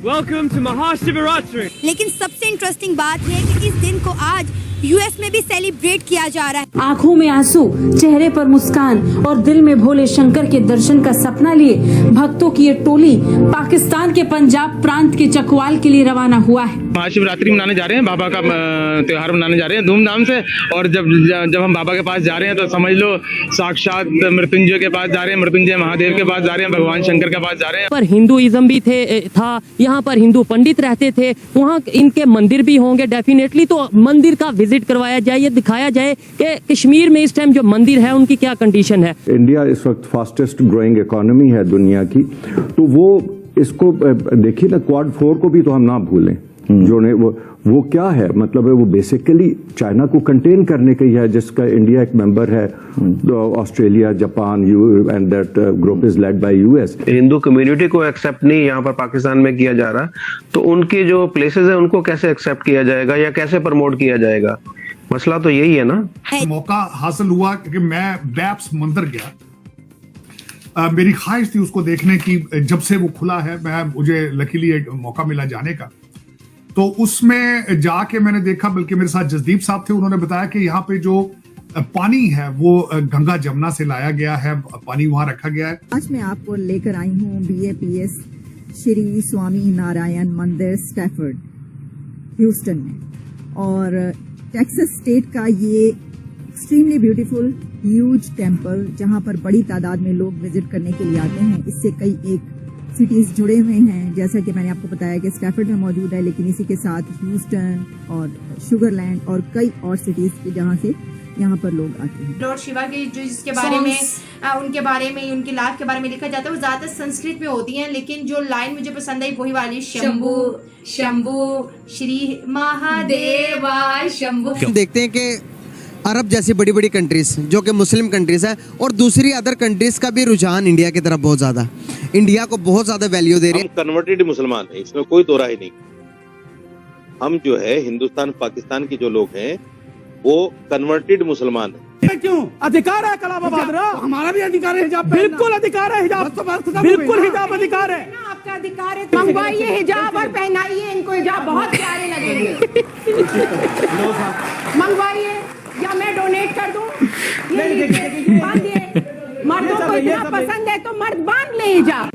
Welcome to Mahashivratri. लेकिन सबसे interesting बात है कि इस दिन को आज यूएस में भी सेलिब्रेट किया जा रहा है। आंखों में आंसू, चेहरे पर मुस्कान और दिल में भोले शंकर के दर्शन का सपना लिए भक्तों की ये टोली पाकिस्तान के पंजाब प्रांत के चकवाल के लिए रवाना हुआ है। महाशिवरात्रि मनाने जा रहे हैं, बाबा का त्योहार मनाने जा रहे हैं धूमधाम से। और जब हम बाबा के पास जा रहे हैं तो समझ लो साक्षात मृत्युंजय के पास जा रहे हैं, मृत्युंजय महादेव के पास जा रहे हैं, भगवान शंकर के पास जा रहे हैं। पर हिंदुइज्म भी था, यहाँ पर हिंदू पंडित रहते थे, वहाँ इनके मंदिर भी होंगे डेफिनेटली। तो मंदिर का विजिट करवाया जाए, ये दिखाया जाए कि कश्मीर में इस टाइम जो मंदिर है उनकी क्या कंडीशन है। इंडिया इस वक्त फास्टेस्ट ग्रोइंग इकोनॉमी है दुनिया की, तो वो इसको देखिए ना, क्वाड 4 को भी तो हम ना भूलें। जो ने वो क्या है, मतलब वो बेसिकली चाइना को कंटेन करने के ही है, जिसका इंडिया एक मेंबर है। Australia, Japan, and that group is led by US. Hindu community को एक्सेप्ट नहीं यहाँ पर पाकिस्तान में किया जा रहा, तो उनके जो प्लेसेस है उनको कैसे एक्सेप्ट किया जाएगा या कैसे प्रमोट किया जाएगा? मसला तो यही है ना। मौका हासिल हुआ क्योंकि मैं बैप्स मंदिर गया, मेरी ख्वाहिश थी उसको देखने की। जब से वो खुला है, मुझे लकीली मौका मिला जाने का, तो उसमें जाके मैंने देखा, बल्कि मेरे साथ जसदीप साहब थे, उन्होंने बताया कि यहाँ पे जो पानी है वो गंगा जमुना से लाया गया है, पानी वहां रखा गया है। आज मैं आपको लेकर आई हूँ BAPS श्री स्वामी नारायण मंदिर स्टैफर्ड ह्यूस्टन में, और टेक्सास स्टेट का ये एक्सट्रीमली ब्यूटीफुल ह्यूज टेम्पल जहाँ पर बड़ी तादाद में लोग विजिट करने के लिए आते हैं। इससे कई एक सिटीज जुड़े हुए हैं, जैसा कि मैंने आपको बताया कि स्टैफर्ड में मौजूद है, लेकिन इसी के साथ ह्यूस्टन और शुगरलैंड और कई और सिटीज जहाँ से यहाँ पर लोग आते हैं। लॉर्ड शिवा के जो जिसके बारे में उनके बारे में, उनकी लाइफ के बारे में लिखा जाता है, वो ज्यादातर संस्कृत में होती हैं, लेकिन जो लाइन मुझे पसंद आई वही वाली, शंभु शंभु श्री महादेवा शंभु। देखते हैं कि अरब जैसी बड़ी बड़ी कंट्रीज जो कि मुस्लिम कंट्रीज है, और दूसरी अदर कंट्रीज का भी रुझान इंडिया की तरफ बहुत ज्यादा, इंडिया को बहुत ज्यादा वैल्यू दे रही है। हम कन्वर्टेड मुसलमान हैं, इसमें कोई दो राय नहीं। हम जो है हिंदुस्तान पाकिस्तान के जो लोग हैं वो कन्वर्टेड मुसलमान हैं। क्यों? अधिकार है कलाम आबाद, हमारा भी अधिकार है हिजाब, बिल्कुल अधिकार है हिजाब, बिल्कुल हिजाब अधिकार है, आपका अधिकार है। मंगवाइए हिजाब और पहनाइए इनको हिजाब, बहुत प्यारे लगेंगे। मंगवाइए या मैं डोनेट कर दूं। मर्दों को इतना पसंद है तो मर्द बांध ले हिजाब।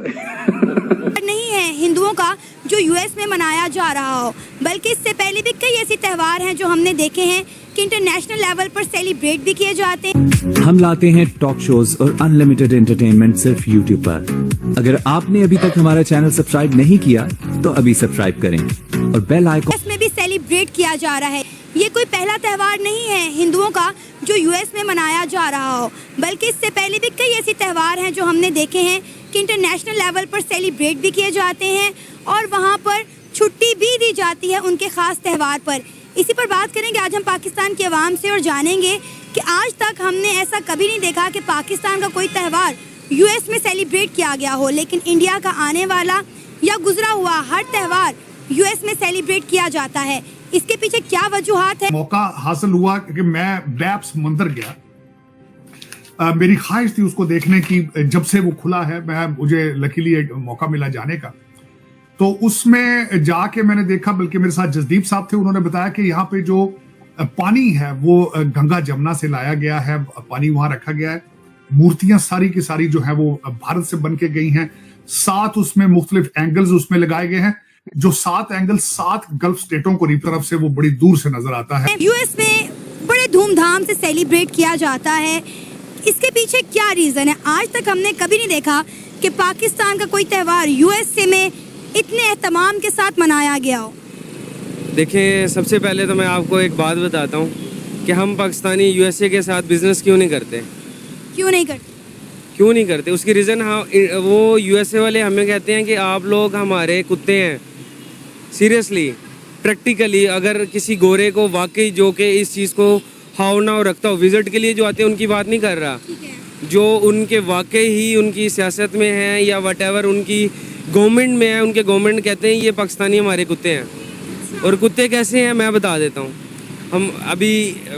नहीं है हिंदुओं का जो यूएस में मनाया जा रहा हो, बल्कि इससे पहले भी कई ऐसे त्योहार हैं जो हमने देखे हैं कि इंटरनेशनल लेवल पर सेलिब्रेट भी किए जाते हैं। हम लाते हैं टॉक शोज और अनलिमिटेड एंटरटेनमेंट सिर्फ यूट्यूब पर। अगर आपने अभी तक हमारा चैनल सब्सक्राइब नहीं किया तो अभी सब्सक्राइब करें और बेल आइकन। इसमें भी सेलिब्रेट किया जा रहा है। ये कोई पहला त्योहार नहीं है हिंदुओं का जो यूएस में मनाया जा रहा हो, बल्कि इससे पहले भी कई ऐसे त्योहार हैं जो हमने देखे हैं कि इंटरनेशनल लेवल पर सेलिब्रेट भी किए जाते हैं और वहाँ पर छुट्टी भी दी जाती है उनके खास त्यौहार पर। इसी पर बात करेंगे आज हम पाकिस्तान के अवाम से और जानेंगे कि आज तक हमने ऐसा कभी नहीं देखा कि पाकिस्तान का कोई त्यौहार यूएस में सेलिब्रेट किया गया हो, लेकिन इंडिया का आने वाला या गुजरा हुआ हर त्यौहार यूएस में सेलिब्रेट किया जाता है। इसके पीछे क्या वजूहात है? मौका हासिल हुआ क्योंकि मैं बैप्स मंदिर गया, मेरी ख्वाहिश थी उसको देखने की। जब से वो खुला है, मुझे लकीली मौका मिला जाने का, तो उसमें जाके मैंने देखा, बल्कि मेरे साथ जसदीप साहब थे, उन्होंने बताया कि यहाँ पे जो पानी है वो गंगा जमुना से लाया गया है, पानी वहां रखा गया है। मूर्तियां सारी की सारी जो है वो भारत से बन के गई हैं। 7 उसमें मुख्तलिफ एंगल्स उसमें लगाए गए हैं, जो 7 एंगल 7 गल्फ स्टेटों को तरफ से वो बड़ी दूर से नजर आता है। यूएस में बड़े धूमधाम से सेलिब्रेट किया जाता है, इसके पीछे क्या रीजन है? आज तक हमने कभी नहीं देखा कि पाकिस्तान का कोई त्यौहार यूएसए में इतने एहतमाम के साथ मनाया गया हो। देखिए, सबसे पहले तो मैं आपको एक बात बताता हूँ कि हम पाकिस्तानी यूएसए के साथ बिजनेस क्यों नहीं करते। क्यों नहीं करते उसकी रीज़न वो यूएसए वाले हमें कहते हैं कि आप लोग हमारे कुत्ते हैं। सीरियसली, प्रैक्टिकली अगर किसी गोरे को वाकई जो कि इस चीज़ को हाव ना रखता हो, विजिट के लिए जो आते हैं उनकी बात नहीं कर रहा, जो उनके वाकई ही उनकी सियासत में है या वटेवर उनकी गवर्नमेंट में है, उनके गवर्नमेंट कहते हैं ये पाकिस्तानी हमारे कुत्ते हैं। और कुत्ते कैसे हैं मैं बता देता हूँ।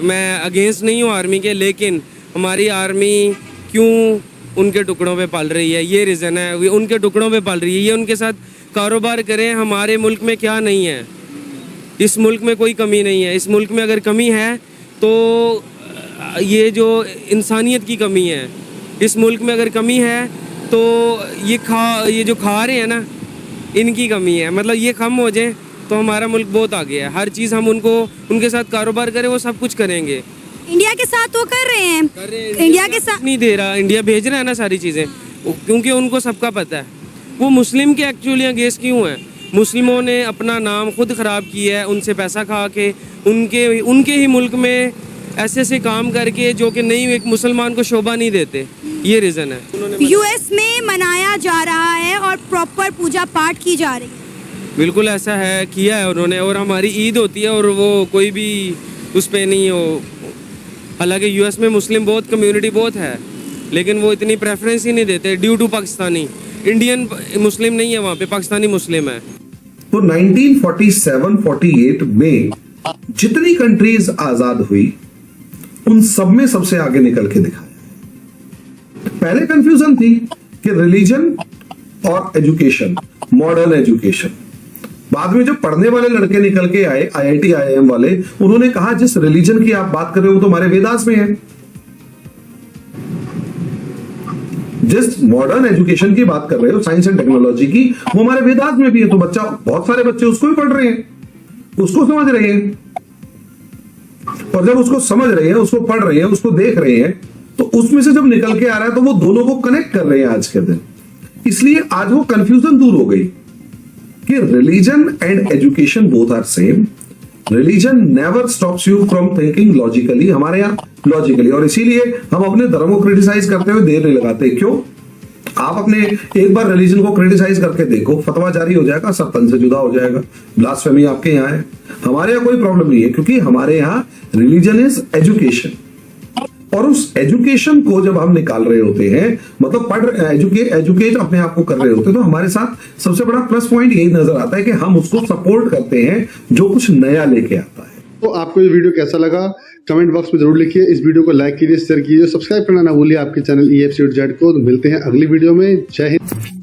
मैं अगेंस्ट नहीं हूँ आर्मी के, लेकिन हमारी आर्मी क्यों उनके टुकड़ों पे पल रही है, ये रीज़न है। वो उनके टुकड़ों पे पल रही है, ये उनके साथ कारोबार करें। हमारे मुल्क में क्या नहीं है, इस मुल्क में कोई कमी नहीं है। इस मुल्क में अगर कमी है तो ये जो इंसानियत की कमी है, इस मुल्क में अगर कमी है तो ये जो खा रहे हैं ना, इनकी कमी है। मतलब ये कम हो जाए तो हमारा मुल्क बहुत आगे है। हर चीज़ हम उनके साथ कारोबार करें, वो सब कुछ करेंगे। इंडिया के साथ तो कर रहे हैं, इंडिया के साथ नहीं दे रहा, इंडिया भेज रहा है ना सारी चीज़ें, क्योंकि उनको सबका पता है। वो मुस्लिम के एक्चुअली अगेंस्ट क्यों है? मुस्लिमों ने अपना नाम खुद ख़राब किया है, उनसे पैसा खा के, उनके ही मुल्क में ऐसे काम करके जो कि नहीं, एक मुसलमान को शोभा नहीं देते। ये रीज़न है। यूएस में मनाया जा रहा है और प्रॉपर पूजा पाठ की जा रही है। बिल्कुल ऐसा है, किया है उन्होंने। और हमारी ईद होती है और वो कोई भी उस पर नहीं हो। हालांकि यूएस में मुस्लिम बहुत कम्युनिटी बहुत है, लेकिन वो इतनी प्रेफरेंस ही नहीं देते due to Pakistani. Indian Muslim नहीं है वहाँ पे, पाकिस्तानी मुस्लिम है। तो 1947-48 में जितनी कंट्रीज आजाद हुई, उन सब में सबसे आगे निकल के दिखाया। पहले कंफ्यूजन थी कि रिलीजन और एजुकेशन, मॉडर्न एजुकेशन। बाद में जो पढ़ने वाले लड़के निकल के आए, आईआईटी आईआईएम वाले, उन्होंने कहा जिस रिलीजन की आप बात कर रहे हो तो हमारे वेदास में है। जिस मॉडर्न एजुकेशन की बात कर रहे हो, साइंस एंड टेक्नोलॉजी की, वो हमारे वेदास में भी है। तो बच्चा, बहुत सारे बच्चे उसको ही पढ़ रहे हैं, उसको समझ रहे हैं। और जब उसको समझ रहे हैं, उसको पढ़ रहे हैं, उसको देख रहे हैं, तो उसमें से जब निकल के आ रहा है तो वो दोनों को कनेक्ट कर रहे हैं आज के दिन। इसलिए आज वो कंफ्यूजन दूर हो गई कि religion and education both are same. Religion never stops you from thinking logically, हमारे यहाँ लॉजिकली। और इसीलिए हम अपने धर्म को क्रिटिसाइज करते हुए देर नहीं लगाते। क्यों? आप अपने एक बार रिलीजन को क्रिटिसाइज करके देखो, फतवा जारी हो जाएगा, सब तन से जुदा हो जाएगा। ब्लास्फेमी आपके यहाँ है, हमारे यहाँ कोई प्रॉब्लम नहीं है, क्योंकि हमारे यहाँ रिलीजन इज एजुकेशन। और उस एजुकेशन को जब हम निकाल रहे होते हैं, मतलब एजुकेट अपने आप को कर रहे होते हैं, तो हमारे साथ सबसे बड़ा प्लस पॉइंट यही नजर आता है कि हम उसको सपोर्ट करते हैं जो कुछ नया लेके आता है। तो आपको ये वीडियो कैसा लगा कमेंट बॉक्स में जरूर लिखिए। इस वीडियो को लाइक कीजिए, शेयर कीजिए, सब्सक्राइब करना ना भूलिए आपके चैनल EFC to Z को। तो मिलते हैं अगली वीडियो में। जय हिंद।